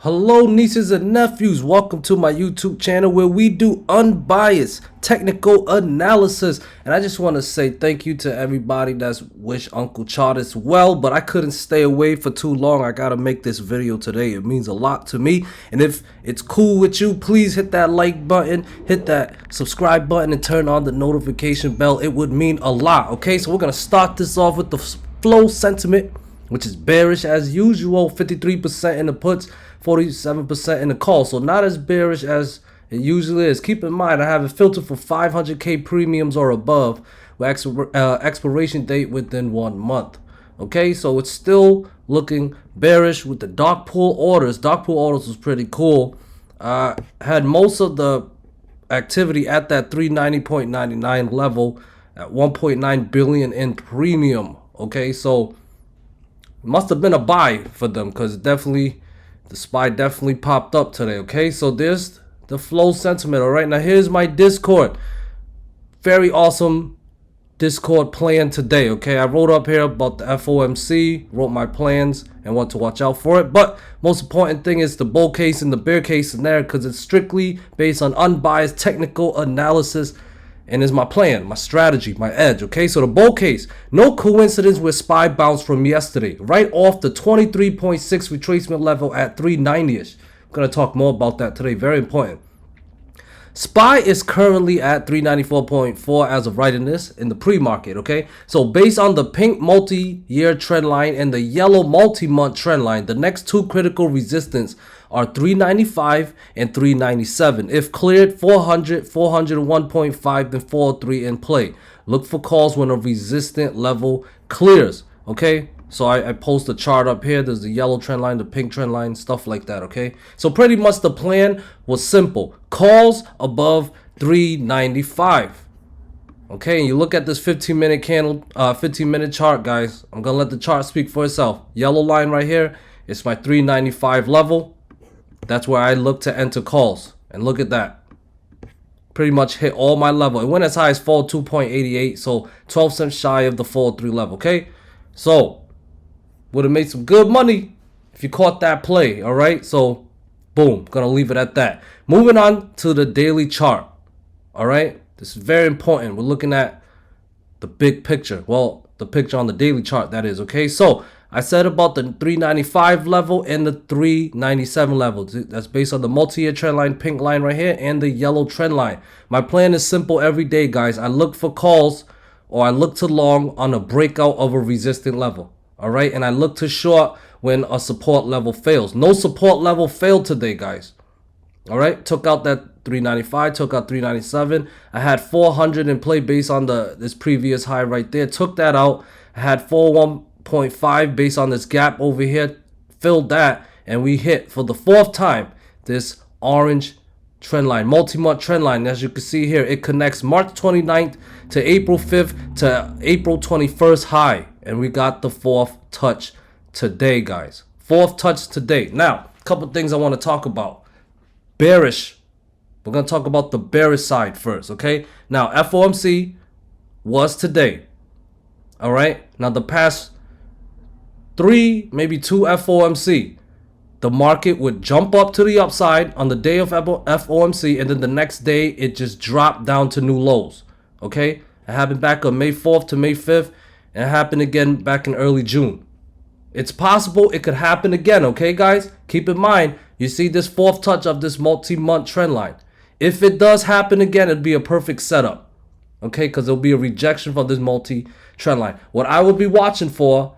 Hello nieces and nephews, welcome to my YouTube channel where we do unbiased technical analysis. And I just want to say thank you to everybody that's wished Uncle Charles well, but I couldn't stay away for too long. I gotta make this video today. It means a lot to me, and if it's cool with you, please hit that like button, hit that subscribe button, and turn on the notification bell. It would mean a lot. Okay, so we're gonna start this off with the flow sentiment, which is bearish as usual. 53% in the puts, 47% in the call, so not as bearish as it usually is. Keep in mind, I have it filtered for 500k premiums or above with expiration date within 1 month. Okay, so it's still looking bearish with the dark pool orders. Dark pool orders was pretty cool. Had most of the activity at that 390.99 level at 1.9 billion in premium. Okay, so it must have been a buy for them, because definitely the SPY definitely popped up today. Okay, so there's the flow sentiment. All right, now here's my Discord. Very awesome Discord plan today. Okay, I wrote up here about the FOMC, wrote my plans and what to watch out for it. But most important thing is the bull case and the bear case in there, because it's strictly based on unbiased technical analysis. And is my plan, my strategy, my edge. Okay, so the bull case, no coincidence with SPY bounce from yesterday, right off the 23.6 retracement level at 390ish. I'm gonna talk more about that today. Very important. SPY is currently at 394.4 as of writing this in the pre-market. Okay, so based on the pink multi-year trend line and the yellow multi-month trend line, the next two critical resistance are 395 and 397. If cleared, 400, 401.5, and 403 in play. Look for calls when a resistant level clears. Okay, so I post a chart up here. There's the yellow trend line, the pink trend line, stuff like that. Okay, so pretty much the plan was simple: calls above 395. Okay, and you look at this 15-minute candle, 15-minute chart, guys. I'm gonna let the chart speak for itself. Yellow line right here, it's my 395 level. That's where I look to enter calls, and look at that. Pretty much hit all my level. It went as high as 42.88, so 12 cents shy of the 403 level. Okay, so would have made some good money if you caught that play. All right, so boom, gonna leave it at that. Moving on to the daily chart. All right, this is very important. We're looking at the big picture. Well, the picture on the daily chart, that is. Okay, so I said about the 395 level and the 397 level. That's based on the multi-year trend line, pink line right here, and the yellow trend line. My plan is simple every day, guys. I look for calls, or I look to long on a breakout of a resistant level. All right, and I look to short when a support level fails. No support level failed today, guys. All right, took out that 395, took out 397. I had 400 in play based on this previous high right there. Took that out. I had 401.5 based on this gap over here, filled that, and we hit for the fourth time this orange trend line, multi-month trend line. As you can see here, it connects March 29th to April 5th to April 21st high, and we got the fourth touch today, guys. Fourth touch today. Now, a couple things I want to talk about. Bearish. We're going to talk about the bearish side first. Okay, now FOMC was today. All right, now the past 3, maybe 2 FOMC, the market would jump up to the upside on the day of FOMC, and then the next day it just dropped down to new lows. Okay, it happened back on May 4th to May 5th, and it happened again back in early June. It's possible it could happen again. Okay, guys, keep in mind, you see this fourth touch of this multi-month trend line. If it does happen again, it'd be a perfect setup. Okay, because there'll be a rejection from this multi-trend line. What I will be watching for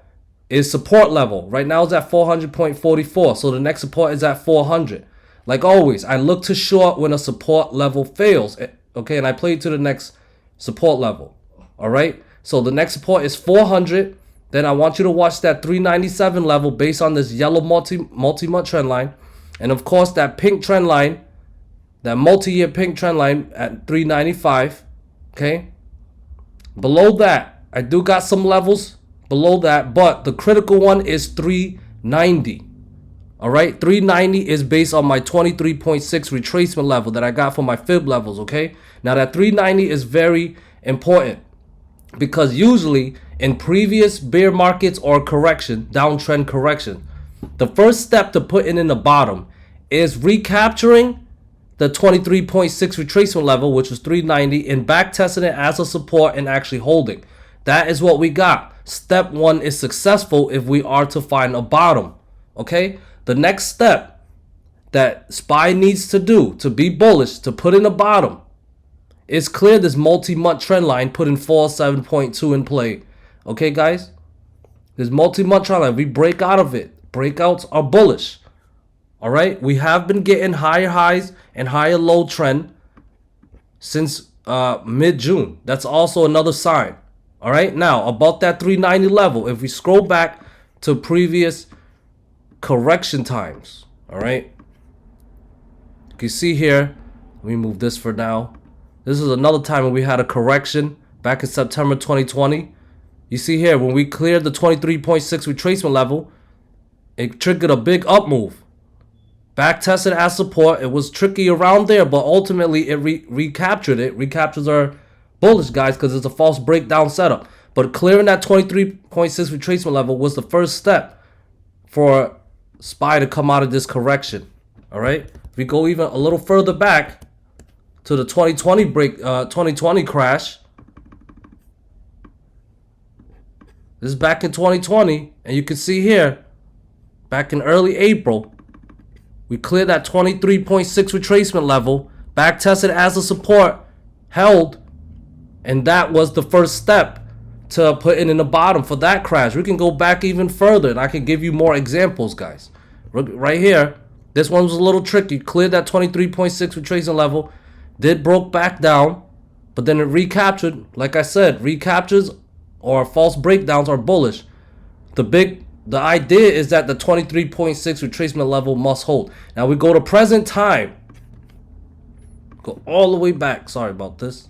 is support level. Right now it's at 400.44, so the next support is at 400. Like always, I look to short when a support level fails. Okay, and I play to the next support level. All right, so the next support is 400. Then I want you to watch that 397 level based on this yellow multi-month trend line, and of course that pink trend line, that multi-year pink trend line at 395. Okay, below that I do got some levels below that, but the critical one is 390. All right, 390 is based on my 23.6 retracement level that I got for my fib levels. Okay, now that 390 is very important, because usually in previous bear markets or correction, downtrend correction, the first step to putting in the bottom is recapturing the 23.6 retracement level, which was 390, and back testing it as a support and actually holding. That is what we got. Step 1 is successful if we are to find a bottom. Okay, the next step that SPY needs to do to be bullish, to put in a bottom, is clear this multi-month trend line, putting 407.2 in play. Okay, guys, this multi-month trend line, we break out of it. Breakouts are bullish. All right, we have been getting higher highs and higher low trend since mid-June. That's also another sign. All right, now about that 390 level, if we scroll back to previous correction times, all right, you can see here, let me move this for now. This is another time when we had a correction back in September 2020. You see here, when we cleared the 23.6 retracement level, it triggered a big up move. Back tested as support. It was tricky around there, but ultimately it recaptured it. Recaptures are bullish, guys, because it's a false breakdown setup. But clearing that 23.6 retracement level was the first step for SPY to come out of this correction. All right. If we go even a little further back to the 2020 crash. This is back in 2020, and you can see here, back in early April, we cleared that 23.6 retracement level, back tested as a support, held, and that was the first step to putting in the bottom for that crash. We can go back even further, and I can give you more examples, guys. Right here, this one was a little tricky. Cleared that 23.6 retracement level, did broke back down, but then it recaptured. Like I said, recaptures or false breakdowns are bullish. The idea is that the 23.6 retracement level must hold. Now we go to present time. Go all the way back. Sorry about this.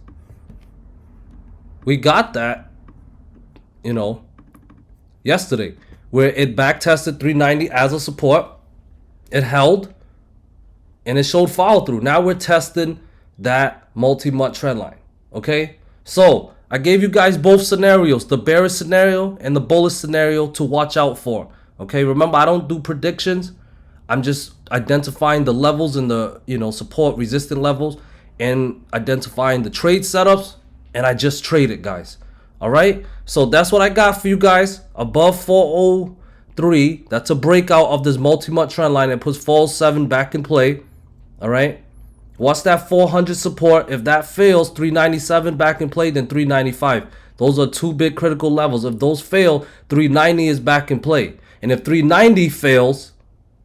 We got that, yesterday, where it back tested 390 as a support. It held, and it showed follow through. Now we're testing that multi-month trend line. Okay, so I gave you guys both scenarios, the bearish scenario and the bullish scenario, to watch out for. Okay, remember, I don't do predictions. I'm just identifying the levels and the support resistant levels and identifying the trade setups, and I just trade it, guys. All right, so that's what I got for you guys. Above 403, that's a breakout of this multi-month trend line. It puts 407 back in play. All right, what's that 400 support? If that fails, 397 back in play, then 395. Those are two big critical levels. If those fail, 390 is back in play. And if 390 fails,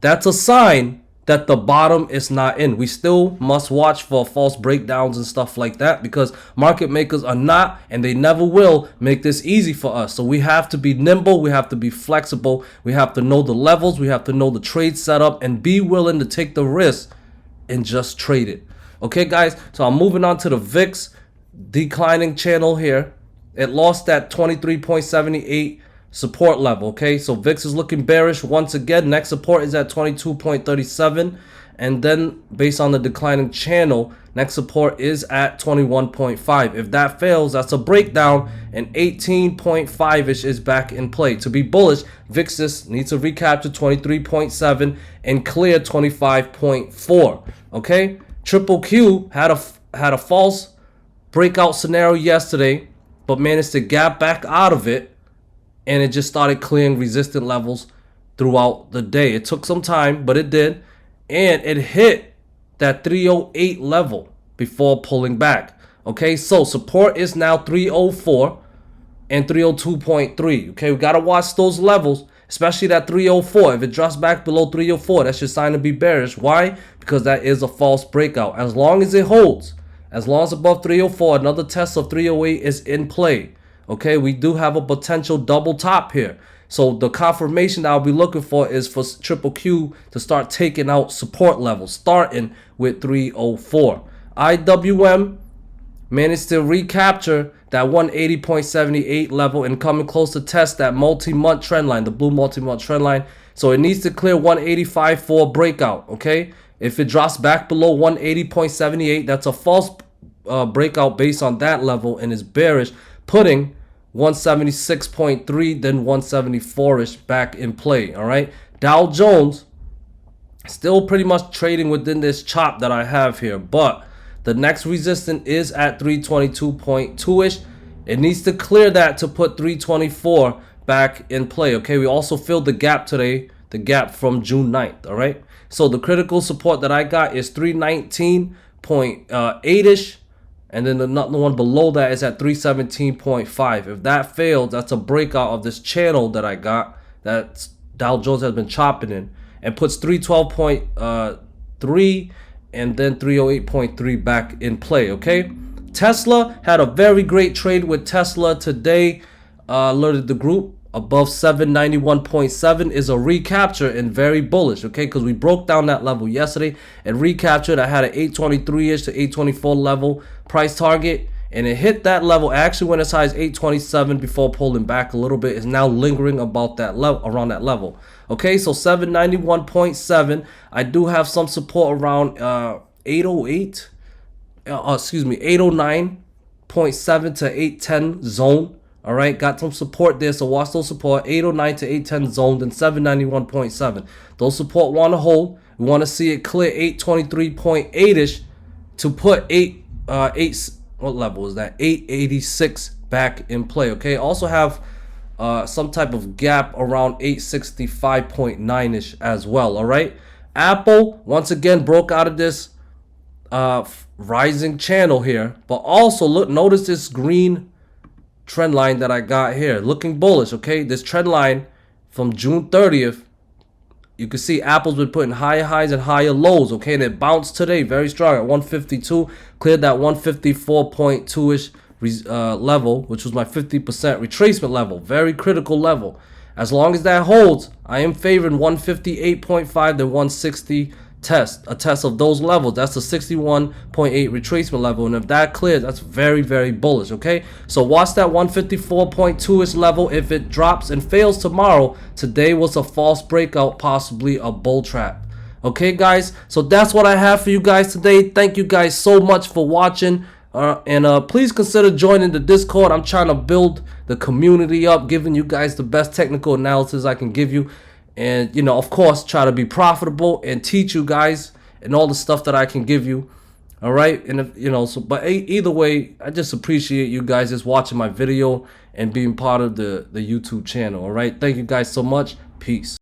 that's a sign that the bottom is not in. We still must watch for false breakdowns and stuff like that, because market makers are not, and they never will, make this easy for us. So we have to be nimble. We have to be flexible. We have to know the levels. We have to know the trade setup and be willing to take the risk and just trade it. Okay, guys, so I'm moving on to the VIX declining channel here. It lost that 23.78 support level. Okay, so VIX is looking bearish once again. Next support is at 22.37, and then based on the declining channel, next support is at 21.5. If that fails, that's a breakdown, and 18.5ish is back in play. To be bullish, VIX needs to recapture 23.7 and clear 25.4. Okay, QQQ had a false breakout scenario yesterday, but managed to gap back out of it, and it just started clearing resistant levels throughout the day. It took some time, but it did, and it hit that 308 level before pulling back. Okay, so support is now 304 and 302.3. Okay, we got to watch those levels, especially that 304. If it drops back below 304, that's your sign to be bearish. Why? Because that is a false breakout. As long as it holds, as long as above 304, another test of 308 is in play. Okay, we do have a potential double top here. So the confirmation that I'll be looking for is for QQQ to start taking out support levels, starting with 304. IWM managed to recapture that 180.78 level and coming close to test that multi-month trend line, the blue multi-month trend line. So it needs to clear 185 for a breakout. Okay, if it drops back below 180.78, that's a false breakout based on that level and is bearish, putting 176.3, then 174ish back in play. All right, Dow Jones Still pretty much trading within this chop that I have here, but the next resistance is at 322.2-ish. It needs to clear that to put 324 back in play. Okay, we also filled the gap today, the gap from June 9th. All right, so the critical support that I got is 319.8-ish, and then another one below that is at 317.5. If that fails, that's a breakout of this channel that I got that Dow Jones has been chopping in, and puts 312.3 and then 308.3 back in play. Okay, Tesla had a very great trade with Tesla today. Alerted the group above 791.7 is a recapture and very bullish. Okay, because we broke down that level yesterday and recaptured. I had an 823-ish to 824 level price target, and it hit that level. It actually went as high as 827 before pulling back a little bit. Is now lingering about that level, around that level. Okay, so 791.7. I do have some support around 808. 809.7 to 810 zone. All right, got some support there, so watch those support. 809 to 810 zone, then 791.7. Those support want to hold. We want to see it clear 823.8-ish to put what level is that? 886 back in play. Okay, also have some type of gap around 865.9-ish as well. All right, Apple once again broke out of this rising channel here, but also notice this green trend line that I got here, looking bullish. Okay, this trend line from June 30th, you can see Apple's been putting higher highs and higher lows. Okay, and it bounced today very strong at 152, cleared that 154.2-ish level, which was my 50% retracement level, very critical level. As long as that holds, I am favoring 158.5 to 160 a test of those levels. That's the 61.8 retracement level, and if that clears, that's very, very bullish. Okay, so watch that 154.2-ish level. If it drops and fails tomorrow, today was a false breakout, possibly a bull trap. Okay guys, so that's what I have for you guys today. Thank you guys so much for watching, and please consider joining the Discord. I'm trying to build the community up, giving you guys the best technical analysis I can give you. And, you know, of course, try to be profitable and teach you guys and all the stuff that I can give you. All right. And, if, you know, so but either way, I just appreciate you guys just watching my video and being part of the YouTube channel. All right. Thank you guys so much. Peace.